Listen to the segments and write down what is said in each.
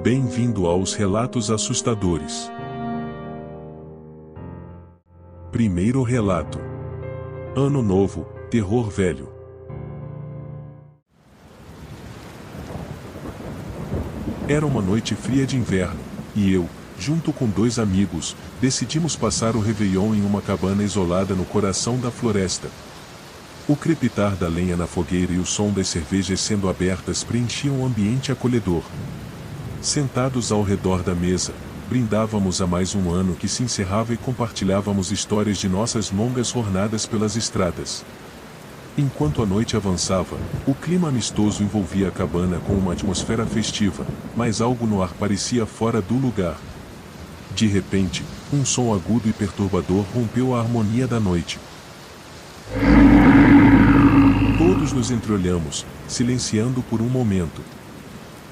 Bem-vindo aos relatos assustadores. Primeiro relato. Ano Novo, terror velho. Era uma noite fria de inverno, e eu, junto com 2 amigos, decidimos passar o Réveillon em uma cabana isolada no coração da floresta. O crepitar da lenha na fogueira e o som das cervejas sendo abertas preenchiam o ambiente acolhedor. Sentados ao redor da mesa, brindávamos a mais um ano que se encerrava e compartilhávamos histórias de nossas longas jornadas pelas estradas. Enquanto a noite avançava, o clima amistoso envolvia a cabana com uma atmosfera festiva, mas algo no ar parecia fora do lugar. De repente, um som agudo e perturbador rompeu a harmonia da noite. Todos nos entreolhamos, silenciando por um momento.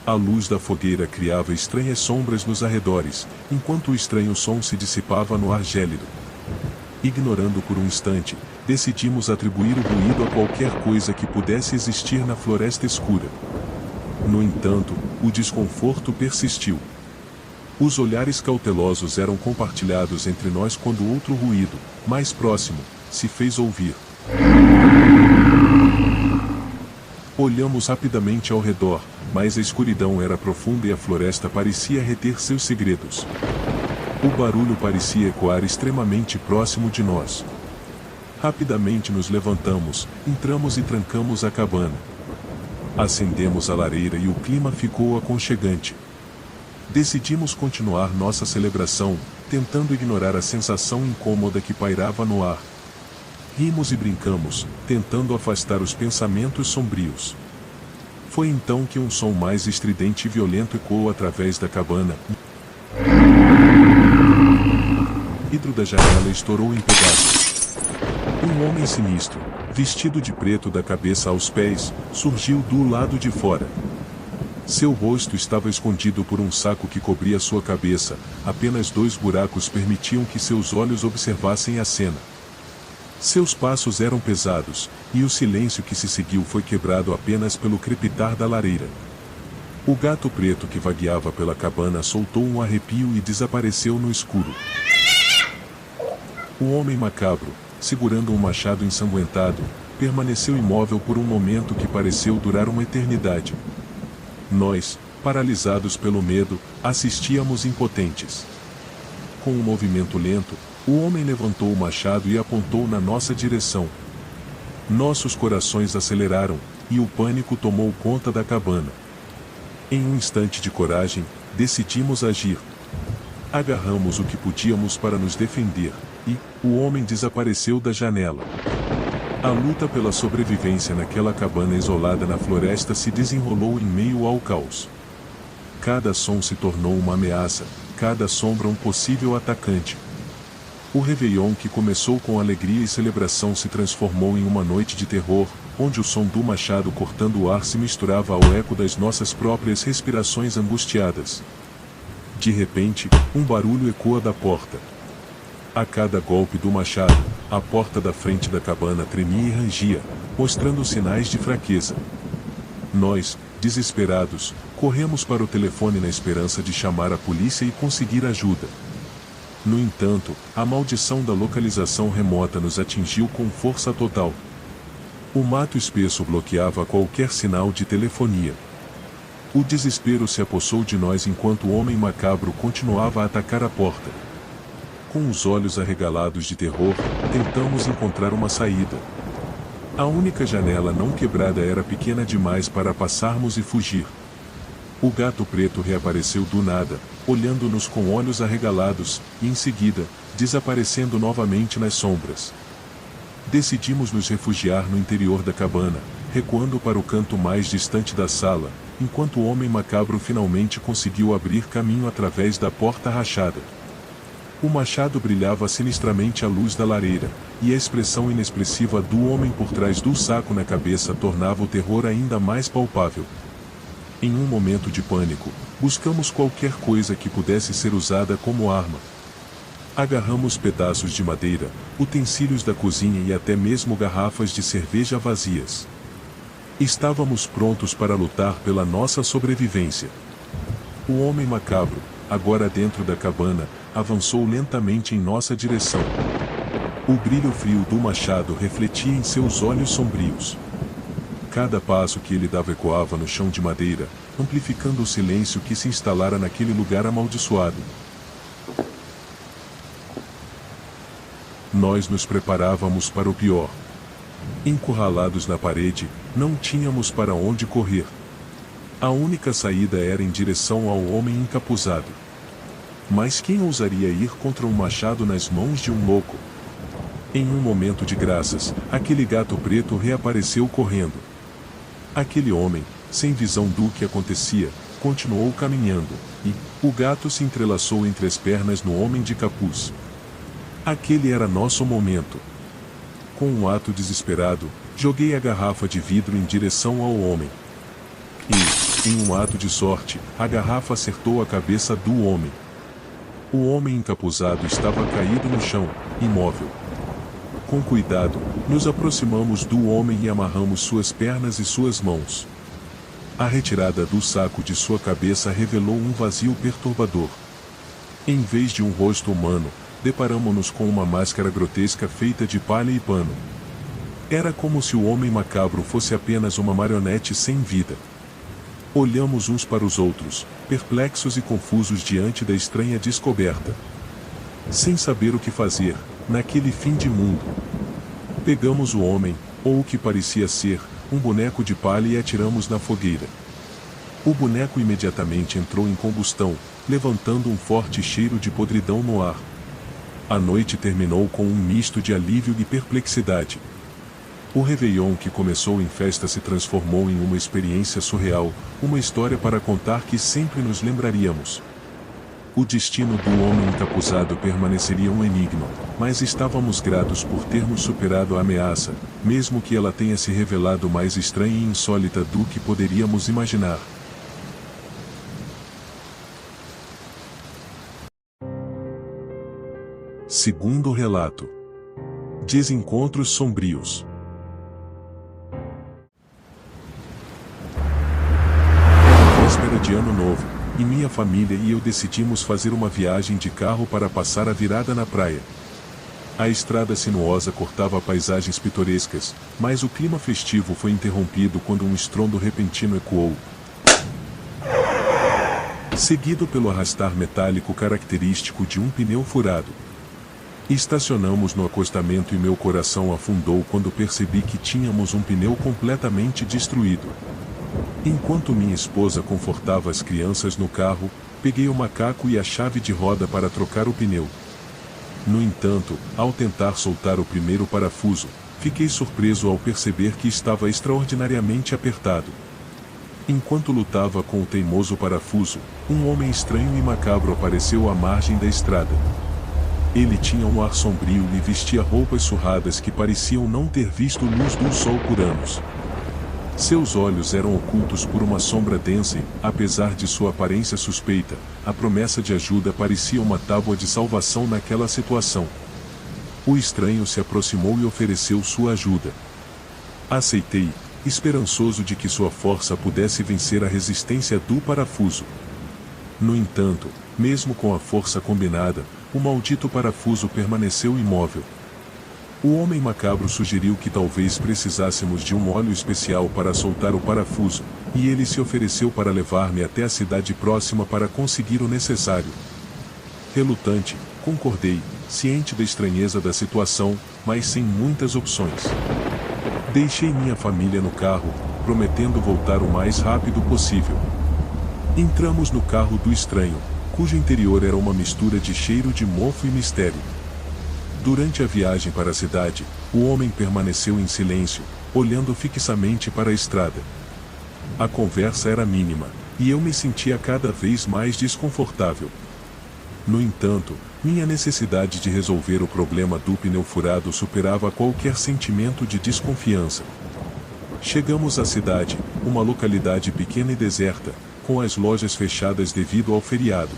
A luz da fogueira criava estranhas sombras nos arredores, enquanto o estranho som se dissipava no ar gélido. Ignorando por um instante, decidimos atribuir o ruído a qualquer coisa que pudesse existir na floresta escura. No entanto, o desconforto persistiu. Os olhares cautelosos eram compartilhados entre nós quando outro ruído, mais próximo, se fez ouvir. Olhamos rapidamente ao redor, mas a escuridão era profunda e a floresta parecia reter seus segredos. O barulho parecia ecoar extremamente próximo de nós. Rapidamente nos levantamos, entramos e trancamos a cabana. Acendemos a lareira e o clima ficou aconchegante. Decidimos continuar nossa celebração, tentando ignorar a sensação incômoda que pairava no ar. Rimos e brincamos, tentando afastar os pensamentos sombrios. Foi então que um som mais estridente e violento ecoou através da cabana. O vidro da janela estourou em pedaços. Um homem sinistro, vestido de preto da cabeça aos pés, surgiu do lado de fora. Seu rosto estava escondido por um saco que cobria sua cabeça, apenas 2 buracos permitiam que seus olhos observassem a cena. Seus passos eram pesados, e o silêncio que se seguiu foi quebrado apenas pelo crepitar da lareira. O gato preto que vagueava pela cabana soltou um arrepio e desapareceu no escuro. O homem macabro, segurando um machado ensanguentado, permaneceu imóvel por um momento que pareceu durar uma eternidade. Nós, paralisados pelo medo, assistíamos impotentes. Com um movimento lento, o homem levantou o machado e apontou na nossa direção. Nossos corações aceleraram, e o pânico tomou conta da cabana. Em um instante de coragem, decidimos agir. Agarramos o que podíamos para nos defender, e o homem desapareceu da janela. A luta pela sobrevivência naquela cabana isolada na floresta se desenrolou em meio ao caos. Cada som se tornou uma ameaça, cada sombra um possível atacante. O Réveillon que começou com alegria e celebração se transformou em uma noite de terror, onde o som do machado cortando o ar se misturava ao eco das nossas próprias respirações angustiadas. De repente, um barulho ecoa da porta. A cada golpe do machado, a porta da frente da cabana tremia e rangia, mostrando sinais de fraqueza. Nós, desesperados, corremos para o telefone na esperança de chamar a polícia e conseguir ajuda. No entanto, a maldição da localização remota nos atingiu com força total. O mato espesso bloqueava qualquer sinal de telefonia. O desespero se apossou de nós enquanto o homem macabro continuava a atacar a porta. Com os olhos arregalados de terror, tentamos encontrar uma saída. A única janela não quebrada era pequena demais para passarmos e fugir. O gato preto reapareceu do nada, olhando-nos com olhos arregalados, e em seguida, desaparecendo novamente nas sombras. Decidimos nos refugiar no interior da cabana, recuando para o canto mais distante da sala, enquanto o homem macabro finalmente conseguiu abrir caminho através da porta rachada. O machado brilhava sinistramente à luz da lareira, e a expressão inexpressiva do homem por trás do saco na cabeça tornava o terror ainda mais palpável. Em um momento de pânico, buscamos qualquer coisa que pudesse ser usada como arma. Agarramos pedaços de madeira, utensílios da cozinha e até mesmo garrafas de cerveja vazias. Estávamos prontos para lutar pela nossa sobrevivência. O homem macabro, agora dentro da cabana, avançou lentamente em nossa direção. O brilho frio do machado refletia em seus olhos sombrios. Cada passo que ele dava ecoava no chão de madeira, amplificando o silêncio que se instalara naquele lugar amaldiçoado. Nós nos preparávamos para o pior. Encurralados na parede, não tínhamos para onde correr. A única saída era em direção ao homem encapuzado. Mas quem ousaria ir contra um machado nas mãos de um louco? Em um momento de graças, aquele gato preto reapareceu correndo. Aquele homem, sem visão do que acontecia, continuou caminhando, e o gato se entrelaçou entre as pernas no homem de capuz. Aquele era nosso momento. Com um ato desesperado, joguei a garrafa de vidro em direção ao homem. E, em um ato de sorte, a garrafa acertou a cabeça do homem. O homem encapuzado estava caído no chão, imóvel. Com cuidado, nos aproximamos do homem e amarramos suas pernas e suas mãos. A retirada do saco de sua cabeça revelou um vazio perturbador. Em vez de um rosto humano, deparamo-nos com uma máscara grotesca feita de palha e pano. Era como se o homem macabro fosse apenas uma marionete sem vida. Olhamos uns para os outros, perplexos e confusos diante da estranha descoberta. Sem saber o que fazer, naquele fim de mundo. Pegamos o homem, ou o que parecia ser, um boneco de palha e atiramos na fogueira. O boneco imediatamente entrou em combustão, levantando um forte cheiro de podridão no ar. A noite terminou com um misto de alívio e perplexidade. O Réveillon que começou em festa se transformou em uma experiência surreal, uma história para contar que sempre nos lembraríamos. O destino do homem encapuzado permaneceria um enigma, mas estávamos gratos por termos superado a ameaça, mesmo que ela tenha se revelado mais estranha e insólita do que poderíamos imaginar. Segundo relato. Desencontros sombrios. Era véspera de Ano Novo, e minha família e eu decidimos fazer uma viagem de carro para passar a virada na praia. A estrada sinuosa cortava paisagens pitorescas, mas o clima festivo foi interrompido quando um estrondo repentino ecoou, seguido pelo arrastar metálico característico de um pneu furado. Estacionamos no acostamento e meu coração afundou quando percebi que tínhamos um pneu completamente destruído. Enquanto minha esposa confortava as crianças no carro, peguei o macaco e a chave de roda para trocar o pneu. No entanto, ao tentar soltar o primeiro parafuso, fiquei surpreso ao perceber que estava extraordinariamente apertado. Enquanto lutava com o teimoso parafuso, um homem estranho e macabro apareceu à margem da estrada. Ele tinha um ar sombrio e vestia roupas surradas que pareciam não ter visto luz do sol por anos. Seus olhos eram ocultos por uma sombra densa e, apesar de sua aparência suspeita, a promessa de ajuda parecia uma tábua de salvação naquela situação. O estranho se aproximou e ofereceu sua ajuda. Aceitei, esperançoso de que sua força pudesse vencer a resistência do parafuso. No entanto, mesmo com a força combinada, o maldito parafuso permaneceu imóvel. O homem macabro sugeriu que talvez precisássemos de um óleo especial para soltar o parafuso, e ele se ofereceu para levar-me até a cidade próxima para conseguir o necessário. Relutante, concordei, ciente da estranheza da situação, mas sem muitas opções. Deixei minha família no carro, prometendo voltar o mais rápido possível. Entramos no carro do estranho, cujo interior era uma mistura de cheiro de mofo e mistério. Durante a viagem para a cidade, o homem permaneceu em silêncio, olhando fixamente para a estrada. A conversa era mínima, e eu me sentia cada vez mais desconfortável. No entanto, minha necessidade de resolver o problema do pneu furado superava qualquer sentimento de desconfiança. Chegamos à cidade, uma localidade pequena e deserta, com as lojas fechadas devido ao feriado.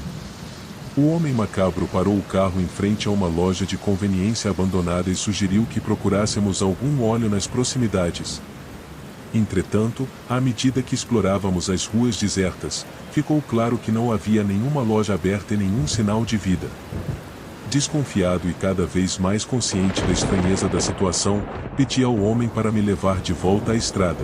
O homem macabro parou o carro em frente a uma loja de conveniência abandonada e sugeriu que procurássemos algum óleo nas proximidades. Entretanto, à medida que explorávamos as ruas desertas, ficou claro que não havia nenhuma loja aberta e nenhum sinal de vida. Desconfiado e cada vez mais consciente da estranheza da situação, pedi ao homem para me levar de volta à estrada.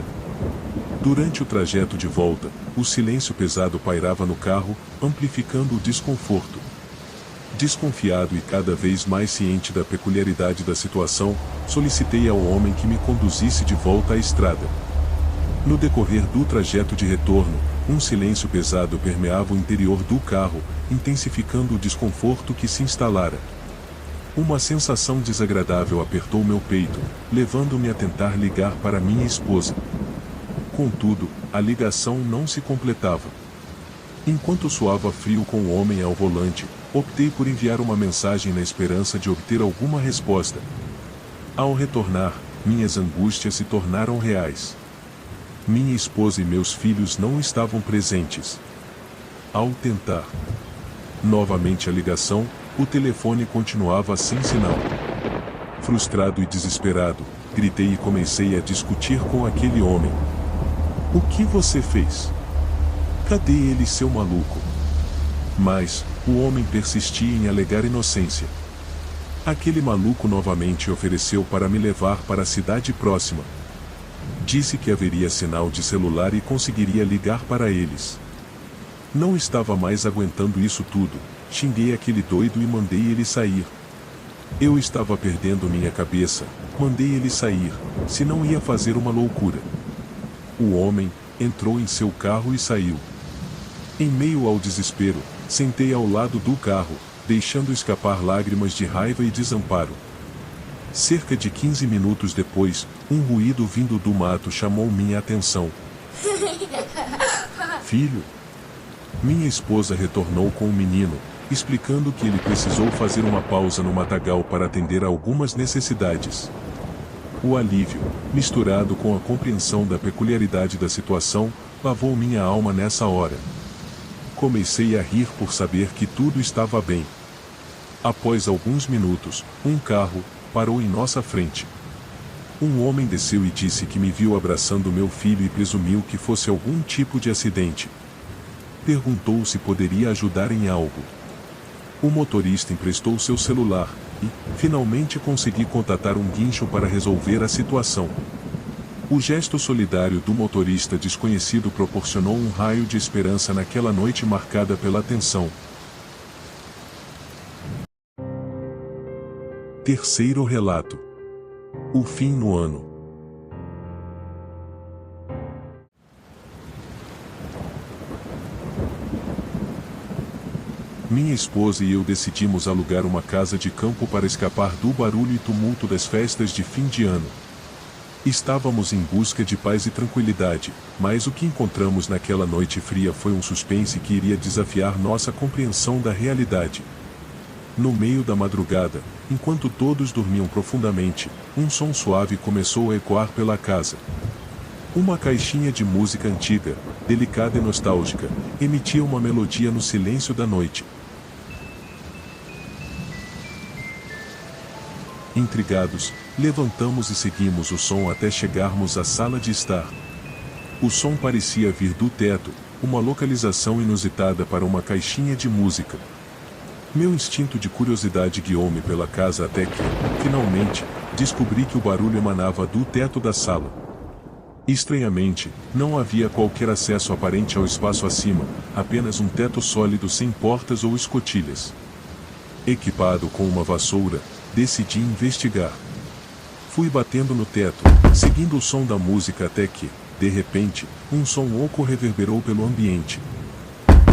Durante o trajeto de volta, o silêncio pesado pairava no carro, amplificando o desconforto. Desconfiado e cada vez mais ciente da peculiaridade da situação, solicitei ao homem que me conduzisse de volta à estrada. No decorrer do trajeto de retorno, um silêncio pesado permeava o interior do carro, intensificando o desconforto que se instalara. Uma sensação desagradável apertou meu peito, levando-me a tentar ligar para minha esposa. Contudo, a ligação não se completava. Enquanto suava frio com o homem ao volante, optei por enviar uma mensagem na esperança de obter alguma resposta. Ao retornar, minhas angústias se tornaram reais. Minha esposa e meus filhos não estavam presentes. Ao tentar novamente a ligação, o telefone continuava sem sinal. Frustrado e desesperado, gritei e comecei a discutir com aquele homem. O que você fez? Cadê ele, seu maluco? Mas, o homem persistia em alegar inocência. Aquele maluco novamente ofereceu para me levar para a cidade próxima. Disse que haveria sinal de celular e conseguiria ligar para eles. Não estava mais aguentando isso tudo, xinguei aquele doido e mandei ele sair. Eu estava perdendo minha cabeça, mandei ele sair, senão ia fazer uma loucura. O homem entrou em seu carro e saiu. Em meio ao desespero, sentei ao lado do carro, deixando escapar lágrimas de raiva e desamparo. Cerca de 15 minutos depois, um ruído vindo do mato chamou minha atenção. Filho? Minha esposa retornou com o menino, explicando que ele precisou fazer uma pausa no matagal para atender a algumas necessidades. O alívio, misturado com a compreensão da peculiaridade da situação, lavou minha alma nessa hora. Comecei a rir por saber que tudo estava bem. Após alguns minutos, um carro parou em nossa frente. Um homem desceu e disse que me viu abraçando meu filho e presumiu que fosse algum tipo de acidente. Perguntou se poderia ajudar em algo. O motorista emprestou seu celular e, finalmente, consegui contatar um guincho para resolver a situação. O gesto solidário do motorista desconhecido proporcionou um raio de esperança naquela noite marcada pela tensão. Terceiro relato. O fim no ano. Minha esposa e eu decidimos alugar uma casa de campo para escapar do barulho e tumulto das festas de fim de ano. Estávamos em busca de paz e tranquilidade, mas o que encontramos naquela noite fria foi um suspense que iria desafiar nossa compreensão da realidade. No meio da madrugada, enquanto todos dormiam profundamente, um som suave começou a ecoar pela casa. Uma caixinha de música antiga, delicada e nostálgica, emitia uma melodia no silêncio da noite. Intrigados, levantamos e seguimos o som até chegarmos à sala de estar. O som parecia vir do teto, uma localização inusitada para uma caixinha de música. Meu instinto de curiosidade guiou-me pela casa até que, finalmente, descobri que o barulho emanava do teto da sala. Estranhamente, não havia qualquer acesso aparente ao espaço acima, apenas um teto sólido sem portas ou escotilhas. Equipado com uma vassoura, decidi investigar. Fui batendo no teto, seguindo o som da música até que, de repente, um som oco reverberou pelo ambiente.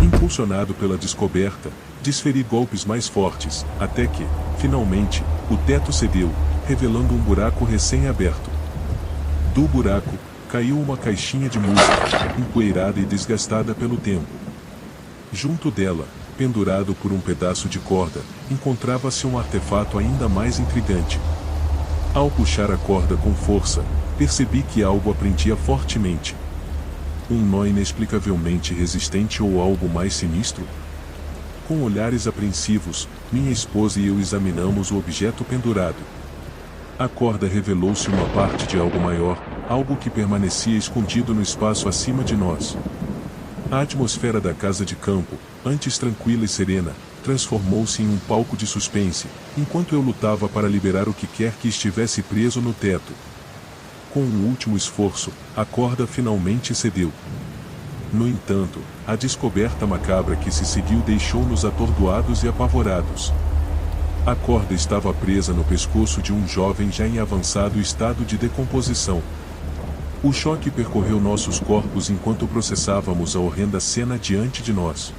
Impulsionado pela descoberta, desferi golpes mais fortes, até que, finalmente, o teto cedeu, revelando um buraco recém-aberto. Do buraco, caiu uma caixinha de música, empoeirada e desgastada pelo tempo. Junto dela, pendurado por um pedaço de corda, encontrava-se um artefato ainda mais intrigante. Ao puxar a corda com força, percebi que algo a prendia fortemente. Um nó inexplicavelmente resistente ou algo mais sinistro? Com olhares apreensivos, minha esposa e eu examinamos o objeto pendurado. A corda revelou-se uma parte de algo maior, algo que permanecia escondido no espaço acima de nós. A atmosfera da casa de campo, antes tranquila e serena, transformou-se em um palco de suspense, enquanto eu lutava para liberar o que quer que estivesse preso no teto. Com um último esforço, a corda finalmente cedeu. No entanto, a descoberta macabra que se seguiu deixou-nos atordoados e apavorados. A corda estava presa no pescoço de um jovem já em avançado estado de decomposição. O choque percorreu nossos corpos enquanto processávamos a horrenda cena diante de nós.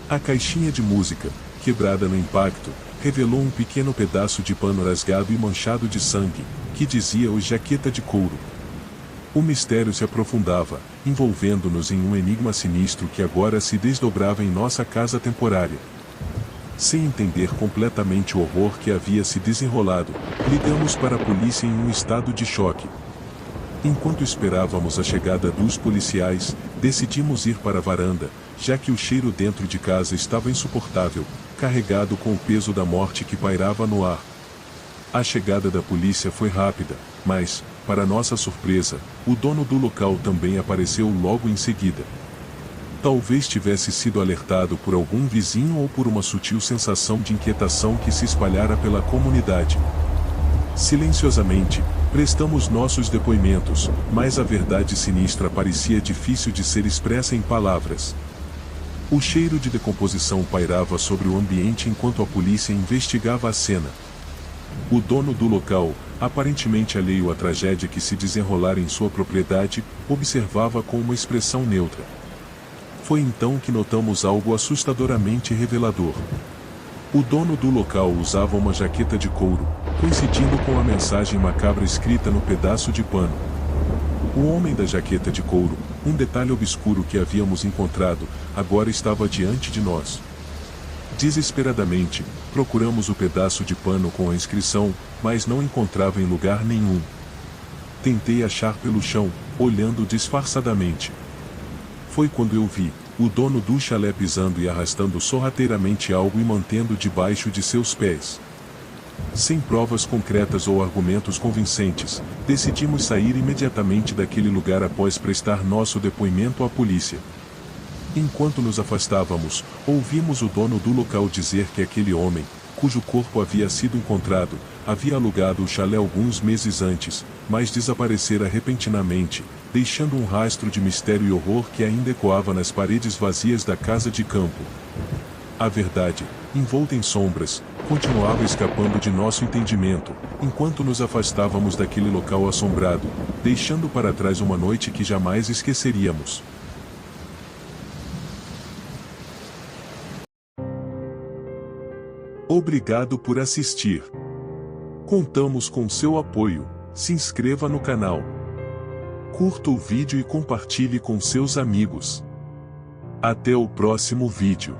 A caixinha de música, quebrada no impacto, revelou um pequeno pedaço de pano rasgado e manchado de sangue, que dizia o Jaqueta de Couro. O mistério se aprofundava, envolvendo-nos em um enigma sinistro que agora se desdobrava em nossa casa temporária. Sem entender completamente o horror que havia se desenrolado, ligamos para a polícia em um estado de choque. Enquanto esperávamos a chegada dos policiais, decidimos ir para a varanda, já que o cheiro dentro de casa estava insuportável, carregado com o peso da morte que pairava no ar. A chegada da polícia foi rápida, mas, para nossa surpresa, o dono do local também apareceu logo em seguida. Talvez tivesse sido alertado por algum vizinho ou por uma sutil sensação de inquietação que se espalhara pela comunidade. Silenciosamente, prestamos nossos depoimentos, mas a verdade sinistra parecia difícil de ser expressa em palavras. O cheiro de decomposição pairava sobre o ambiente enquanto a polícia investigava a cena. O dono do local, aparentemente alheio à tragédia que se desenrolara em sua propriedade, observava com uma expressão neutra. Foi então que notamos algo assustadoramente revelador. O dono do local usava uma jaqueta de couro, coincidindo com a mensagem macabra escrita no pedaço de pano. O homem da jaqueta de couro, um detalhe obscuro que havíamos encontrado, agora estava diante de nós. Desesperadamente, procuramos o pedaço de pano com a inscrição, mas não encontrava em lugar nenhum. Tentei achar pelo chão, olhando disfarçadamente. Foi quando eu vi o dono do chalé pisando e arrastando sorrateiramente algo e mantendo debaixo de seus pés. Sem provas concretas ou argumentos convincentes, decidimos sair imediatamente daquele lugar após prestar nosso depoimento à polícia. Enquanto nos afastávamos, ouvimos o dono do local dizer que aquele homem, cujo corpo havia sido encontrado, havia alugado o chalé alguns meses antes, mas desaparecera repentinamente, deixando um rastro de mistério e horror que ainda ecoava nas paredes vazias da casa de campo. A verdade, envolta em sombras, continuava escapando de nosso entendimento, enquanto nos afastávamos daquele local assombrado, deixando para trás uma noite que jamais esqueceríamos. Obrigado por assistir. Contamos com seu apoio. Se inscreva no canal, curta o vídeo e compartilhe com seus amigos. Até o próximo vídeo.